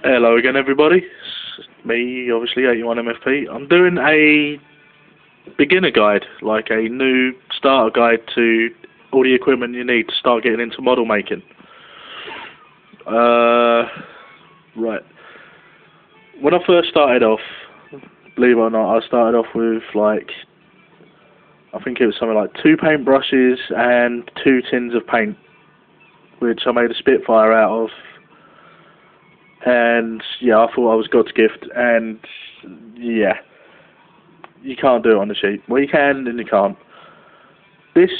Hello again, everybody. It's me, obviously, 81MFP. I'm doing a beginner guide, like a new starter guide to all the equipment you need to start getting into model making. Right. When I first started off, believe it or not, I started off with I think it was something like 2 paintbrushes and 2 tins of paint, which I made a Spitfire out of. And yeah, I thought I was God's gift, and yeah, you can't do it on the cheap. Well, you can and you can't. This,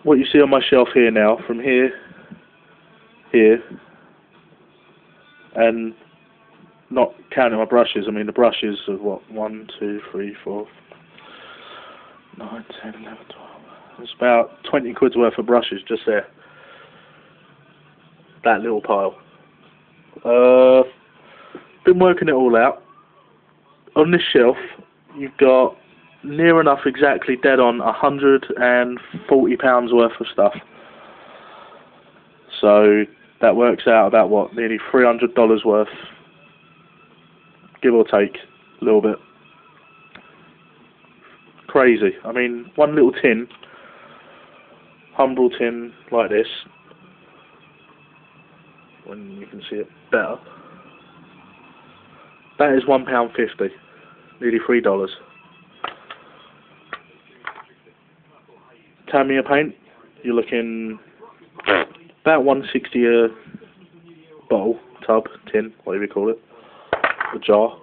what you see on my shelf here now, from here, and not counting my brushes, I mean the brushes are what, 1, 2, 3, 4, 9, 10, 11, 12. It's about 20 quid's worth of brushes just there. That little pile. Been working it all out. On this shelf, you've got near enough exactly dead on £140 worth of stuff. So that works out about what, nearly $300 worth, give or take a little bit. Crazy. I mean, one little tin, Humbrol tin like this, when you can see it better, that is £1.50, nearly $3. Tamiya paint, you're looking about £1.60 a bottle, tub, tin, whatever you call it, a jar.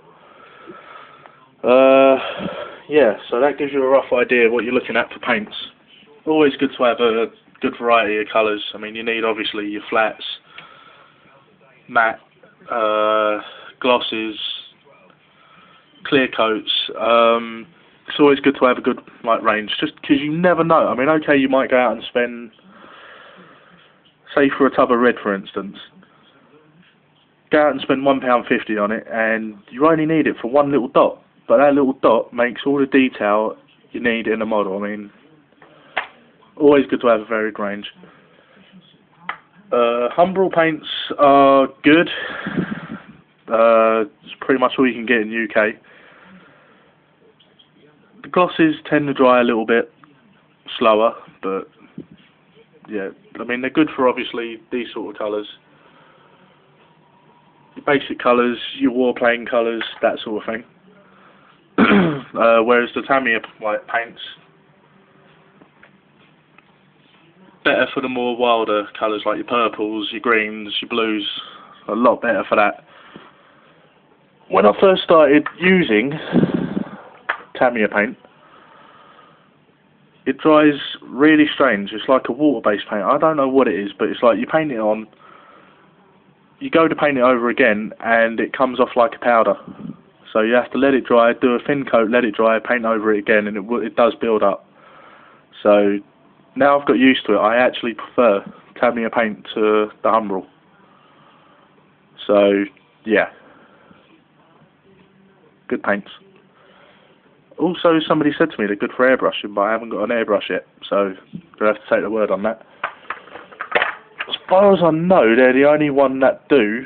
Yeah, so that gives you a rough idea of what you're looking at for paints. Always good to have a good variety of colours. I mean, you need obviously your flats, matte, glosses, clear coats. It's always good to have a good range, just because you never know. I mean, okay, you might go out and spend, say for a tub of red for instance, go out and spend £1.50 on it, and you only need it for one little dot, but that little dot makes all the detail you need in a model. I mean, always good to have a varied range. Humbrol paints are good. It's pretty much all you can get in the UK. The glosses tend to dry a little bit slower, but yeah, I mean they're good for obviously these sort of colours. Your basic colours, your warplane colours, that sort of thing. Whereas the Tamiya paints, better for the more wilder colours like your purples, your greens, your blues, a lot better for that. When I first started using Tamiya paint, it dries really strange. It's like a water-based paint. I don't know what it is, but it's like you paint it on, you go to paint it over again, and it comes off like a powder. So you have to let it dry, do a thin coat, let it dry, paint over it again, and it does build up. So now I've got used to it, I actually prefer Tamiya paint to the Humbrol. So yeah, good paints. Also, somebody said to me they're good for airbrushing, but I haven't got an airbrush yet, so I'm going to have to take the word on that. As far as I know, they're the only one that do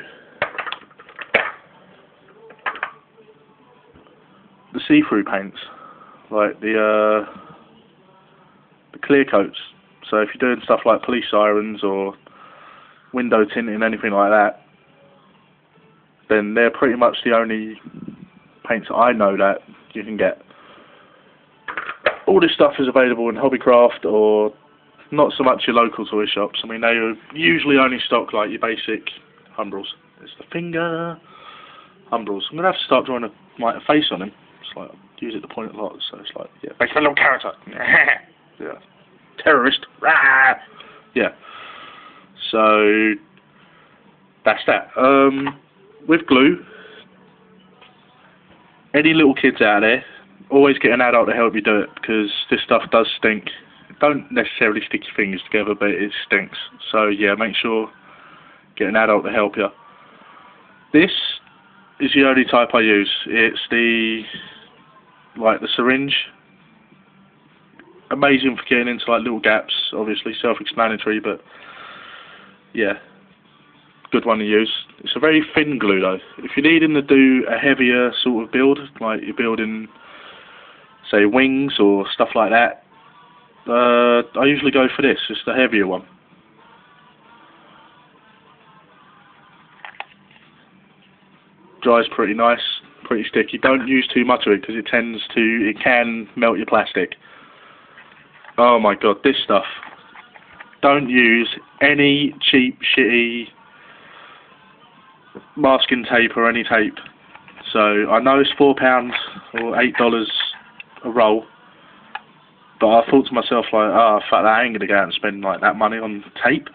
the see-through paints, like the clear coats. So if you're doing stuff like police sirens or window tinting, anything like that, then they're pretty much the only paints that I know that you can get. All this stuff is available in Hobbycraft, or not so much your local toy shops. I mean, they usually only stock like your basic Humbrols. It's the finger Humbrols. I'm gonna have to start drawing a face on him. It's like, use it to point at lots, so it's like, yeah, make him a little character. Yeah. Terrorist. Rah! Yeah. So that's that. With glue, any little kids out there, always get an adult to help you do it, because this stuff does stink. Don't necessarily stick your fingers together, but it stinks. So yeah, make sure get an adult to help you. This is the only type I use. It's the syringe. Amazing for getting into little gaps, obviously self-explanatory, but yeah, good one to use. It's a very thin glue though. If you're needing to do a heavier sort of build, like you're building, say, wings or stuff like that, I usually go for this. It's the heavier one. Dries pretty nice, pretty sticky. Don't use too much of it because it can melt your plastic. Oh my god, this stuff. Don't use any cheap, shitty masking tape or any tape. So I know it's £4 or $8 a roll, but I thought to myself like, oh fuck that, I ain't gonna go out and spend like that money on tape.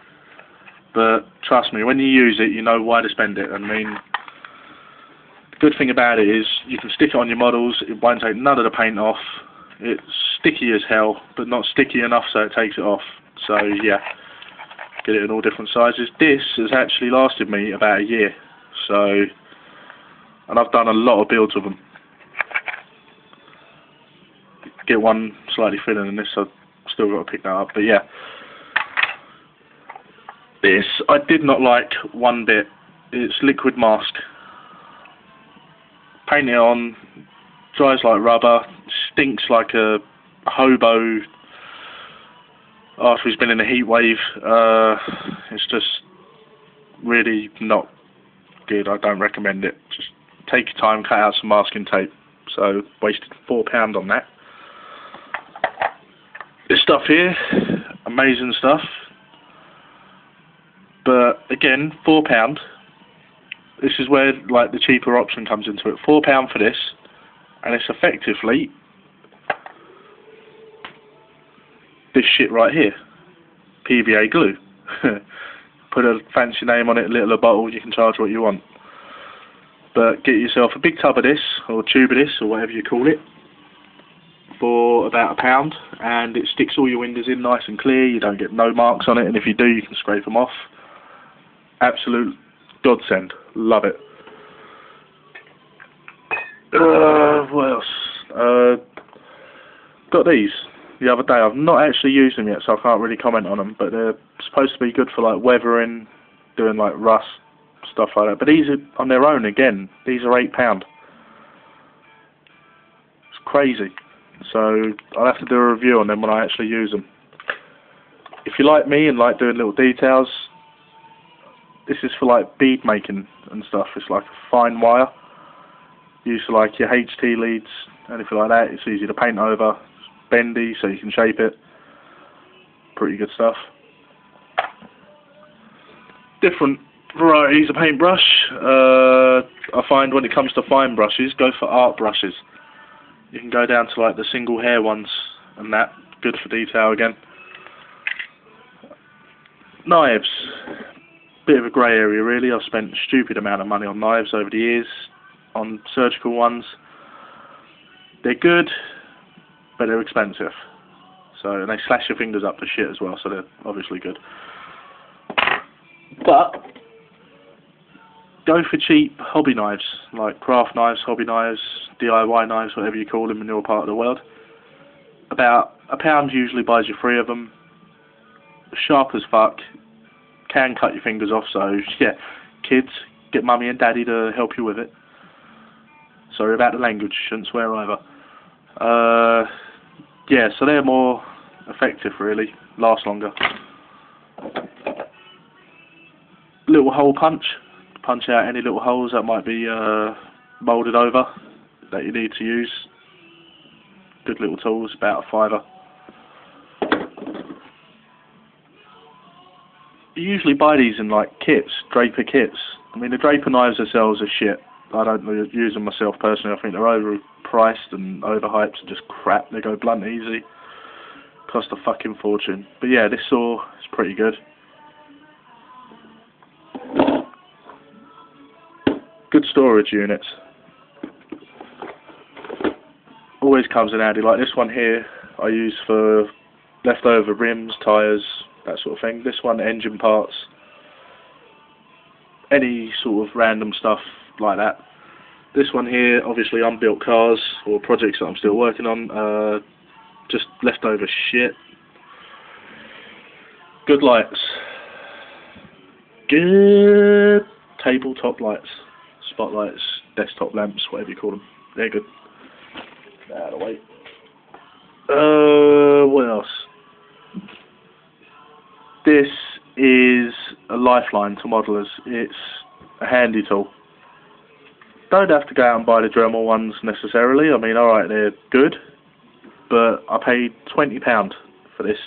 But trust me, when you use it, you know why to spend it. I mean, the good thing about it is you can stick it on your models. It won't take none of the paint off. It's sticky as hell, but not sticky enough so it takes it off. So yeah, get it in all different sizes. This has actually lasted me about a year. So, and I've done a lot of builds of them. Get one slightly thinner than this, I've still got to pick that up. But yeah, this I did not like one bit. It's liquid mask. Paint it on, dries like rubber, stinks like a hobo after he's been in a heat wave. It's just really not good. I don't recommend it. Just take your time, cut out some masking tape. So wasted £4 on that. This stuff here, amazing stuff. But again, £4. This is where like the cheaper option comes into it. £4 for this, and it's effectively this shit right here. PVA glue. Put a fancy name on it, a little bottle, you can charge what you want. But get yourself a big tub of this, or tube of this, or whatever you call it, for about £1, and it sticks all your windows in nice and clear. You don't get no marks on it, and if you do, you can scrape them off. Absolute godsend. Love it. What else? Got these the other day. I've not actually used them yet, so I can't really comment on them, but they're supposed to be good for like weathering, doing like rust, stuff like that. But these are on their own again. These are £8. It's crazy. So I'll have to do a review on them when I actually use them. If you like me and like doing little details, this is for like bead making and stuff. It's like a fine wire. Used for like your HT leads, anything like that. It's easy to paint over. It's bendy so you can shape it. Pretty good stuff. Different varieties of paintbrush. I find when it comes to fine brushes, go for art brushes. You can go down to like the single hair ones and that. Good for detail again. Knives. Bit of a grey area really. I've spent a stupid amount of money on knives over the years, on surgical ones. They're good, but they're expensive. So, and they slash your fingers up for shit as well, so they're obviously good. But go for cheap hobby knives, like craft knives, hobby knives, DIY knives, whatever you call them in your part of the world. About £1 usually buys you 3 of them. Sharp as fuck. Can cut your fingers off, so yeah, kids, get mummy and daddy to help you with it. Sorry about the language, shouldn't swear either. Yeah, so they're more effective really, last longer. Little hole punch out any little holes that might be moulded over that you need to use. Good little tools, about a £5. You usually buy these in like kits, Draper kits. I mean, the Draper knives themselves are shit. I don't use them myself personally. I think they're overpriced and overhyped and just crap. They go blunt easy. Cost a fucking fortune. But yeah, this saw is pretty good. Good storage units. Always comes in handy. Like this one here, I use for leftover rims, tyres, that sort of thing. This one, engine parts, any sort of random stuff like that. This one here, obviously unbuilt cars or projects that I'm still working on, just leftover shit. Good lights. good tabletop lights, spotlights, desktop lamps, whatever you call them. They're good. Out of the way. What else? This is a lifeline to modelers. It's a handy tool. Don't have to go out and buy the Dremel ones necessarily. I mean, alright, they're good, but I paid £20 for this,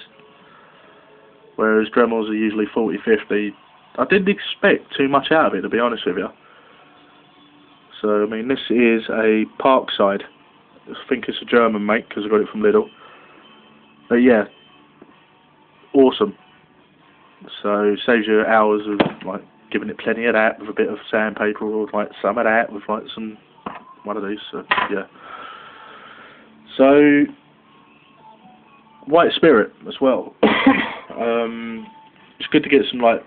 whereas Dremels are usually 40, 50. I didn't expect too much out of it, to be honest with you. So, I mean, this is a Parkside. I think it's a German make because I got it from Lidl. But yeah, awesome. So saves you hours of like giving it plenty of that with a bit of sandpaper, or like some of that with like some one of these. So yeah. So White Spirit as well. It's good to get some like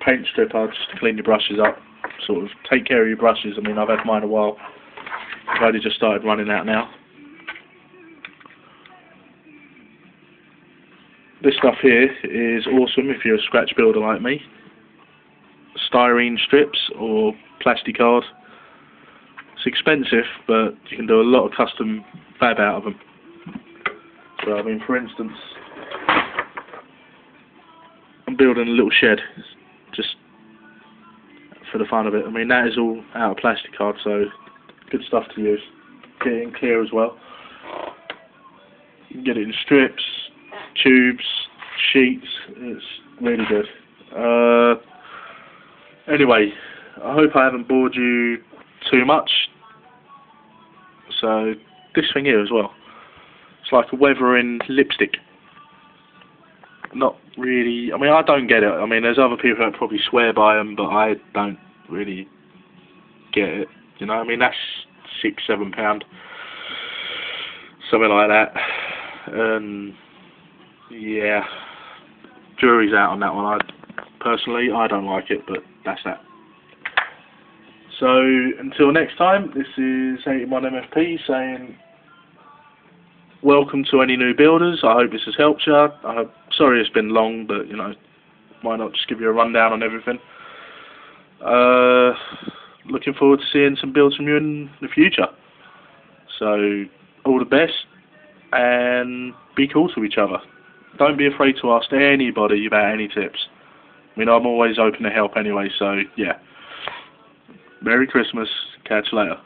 paint stripper just to clean your brushes up. Sort of take care of your brushes. I mean, I've had mine a while. I've only just started running out now. This stuff here is awesome if you're a scratch builder like me. Styrene strips or plasticard. It's expensive, but you can do a lot of custom fab out of them. So, I mean, for instance, I'm building a little shed, just for the fun of it. I mean, that is all out of plasticard, so good stuff to use. Get it in clear as well. You can get it in strips, tubes, sheets. It's really good. Anyway, I hope I haven't bored you too much. So this thing here as well, it's like a weathering lipstick. Not really, I mean, I don't get it. I mean, there's other people that probably swear by them, but I don't really get it. You know, I mean, that's £6-7, something like that. Yeah, jury's out on that one. Personally, I don't like it, but that's that. So, until next time, this is 81MFP saying, welcome to any new builders. I hope this has helped you. Sorry it's been long, but, you know, why not just give you a rundown on everything. Looking forward to seeing some builds from you in the future. So, all the best, and be cool to each other. Don't be afraid to ask anybody about any tips. I mean, I'm always open to help anyway, so yeah. Merry Christmas. Catch you later.